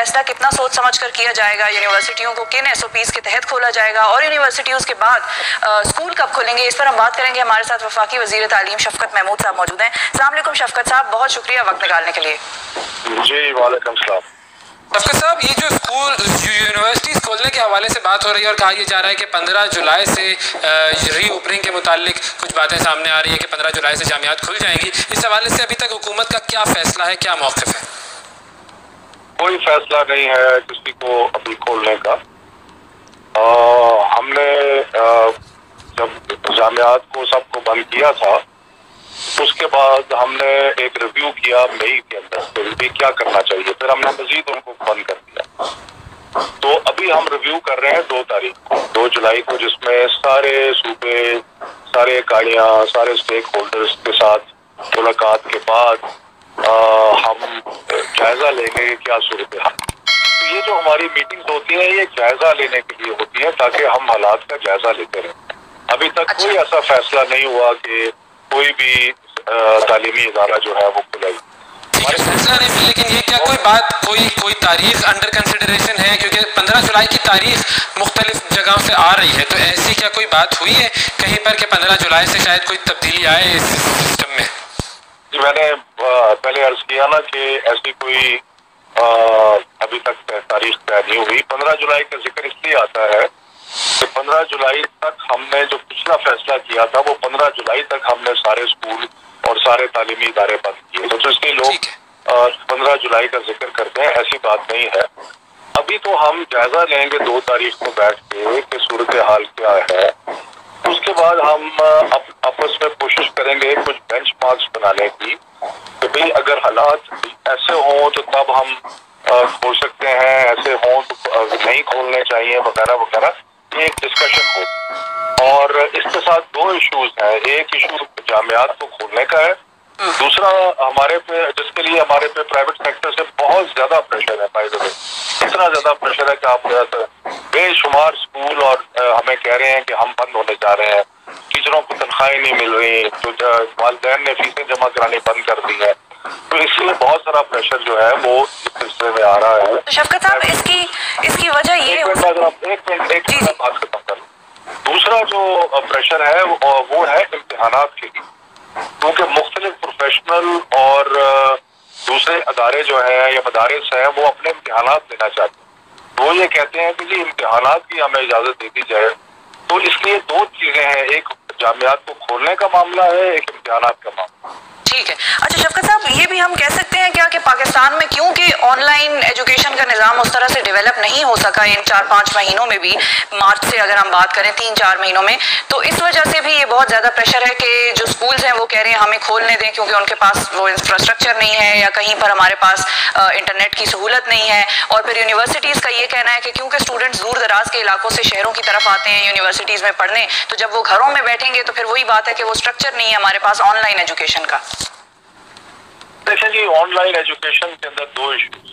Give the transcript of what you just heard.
फैसला कितना सोच समझ कर किया जाएगा, यूनिवर्सिटियों को किन SOPs के तहत खोला जाएगा और यूनिवर्सिटियों के बाद स्कूल कब खोलेंगे, इस पर हम बात करेंगे। हमारे साथ वफाकी वजीर तालीम शफकत महमूद साहब मौजूद हैं। अस्सलाम वालेकुम शफकत साहब, बहुत शुक्रिया वक्त निकालने के लिए। जी वालेकुम सलाम। शफकत साहब, ये जो स्कूल यूनिवर्सिटीज़ खोलने के हवाले से बात हो रही है और कहा यह जा रहा है कि 15 जुलाई से री ओपनिंग के मुतालिक कुछ बातें सामने आ रही है कि 15 जुलाई से जामियात खुल जाएंगी, इस हवाले से अभी तक हुकूमत का क्या फैसला है, क्या मौक़िफ़ है? कोई फैसला नहीं है किसी को अभी खोलने का। हमने जब जामियात को सबको बंद किया था उसके बाद हमने एक रिव्यू किया मई के अंदर भी क्या करना चाहिए, फिर हमने मजीद उनको बंद कर दिया। तो अभी हम रिव्यू कर रहे हैं 2 तारीख को, 2 जुलाई को, जिसमें सारे सूबे, सारे इकाइयाँ, सारे स्टेक होल्डर्स के साथ मुलाकात के बाद हम जायजा लेंगे क्या सूरत हाल। तो ये जो हमारी मीटिंग्स होती हैं ये जायजा लेने के लिए होती है ताकि हम हालात का जायजा लेते रहें। अभी तक कोई ऐसा फैसला नहीं हुआ कि कोई भी तालीमी इदारा जो है वो खुलेगा। फैसला नहीं, लेकिन ये क्या कोई बात, कोई तारीख अंडर कंसिडरेशन है? क्योंकि 15 जुलाई की तारीख मुख्तलिफ जगहों से आ रही है, तो ऐसी क्या कोई बात हुई है कहीं पर कि 15 जुलाई से शायद कोई तब्दीली आए इस सिस्टम में? मैंने पहले अर्ज किया ना कि ऐसी कोई अभी तक तारीख तय नहीं हुई। 15 जुलाई का जिक्र इसलिए आता है कि 15 जुलाई तक हमने जो पिछला फैसला किया था वो 15 जुलाई तक हमने सारे स्कूल और सारे तालीमी इदारे बंद किए, तो इसलिए लोग 15 जुलाई का जिक्र करते हैं, ऐसी बात नहीं है। अभी तो हम जायजा लेंगे 2 तारीख को बैठ के कि सूरत हाल क्या है। उसके बाद हम आपस में कोशिश करेंगे कुछ बेंचमार्क्स बनाने की कि भाई अगर हालात ऐसे हों तो तब हम खोल सकते हैं, ऐसे हों तो नहीं खोलने चाहिए वगैरह वगैरह, ये एक डिस्कशन हो। और इसके साथ 2 इश्यूज हैं। एक इशू जामियात को खोलने का है, दूसरा हमारे पे, जिसके लिए हमारे पे प्राइवेट सेक्टर से बहुत ज्यादा प्रेशर है। बाय द वे इतना ज्यादा प्रेशर है कि आप बेशुमार स्कूल और हमें कह रहे हैं कि हम बंद होने जा रहे हैं, टीचरों को तनख्वाहें नहीं मिल रही, तो वालिदैन ने फीसें जमा करानी बंद कर दी है, तो इसलिए बहुत सारा प्रेशर जो है वो इस सिलसिले में आ रहा है। तो शफकत साहब, इसकी वजह ये एक मिनट बात खत्म कर लूं। दूसरा जो प्रेशर है वो है इम्तिहानात के लिए, क्योंकि मुख्तलिफ प्रोफेशनल और दूसरे अदारे जो है या मदारिस है वो अपने इम्तिहानात लेना चाहते हैं, तो ये कहते हैं कि जी इम्तिहानात की हमें इजाजत दे दी जाए। तो इसलिए 2 चीजें हैं, एक जामियात को खोलने का मामला है, एक इम्तिहानात का मामला। ठीक है। अच्छा शफकत साहब, ये भी हम कह सकते हैं क्या कि पाकिस्तान में क्योंकि ऑनलाइन एजुकेशन का निज़ाम उस तरह से डेवलप नहीं हो सका इन 4-5 महीनों में भी, मार्च से अगर हम बात करें 3-4 महीनों में, तो इस वजह से भी ये बहुत ज़्यादा प्रेशर है कि जो स्कूल्स हैं वो कह रहे हैं हमें खोलने दें क्योंकि उनके पास वो इंफ्रास्ट्रक्चर नहीं है या कहीं पर हमारे पास इंटरनेट की सहूलत नहीं है। और फिर यूनिवर्सिटीज़ का ये कहना है कि क्योंकि स्टूडेंट्स दूर दराज के इलाकों से शहरों की तरफ आते हैं यूनिवर्सिटीज़ में पढ़ने, तो जब वो घरों में बैठेंगे तो फिर वही बात है कि वो स्ट्रक्चर नहीं है हमारे पास ऑनलाइन एजुकेशन का। देखिए जी, ऑनलाइन एजुकेशन के अंदर 2 इश्यूज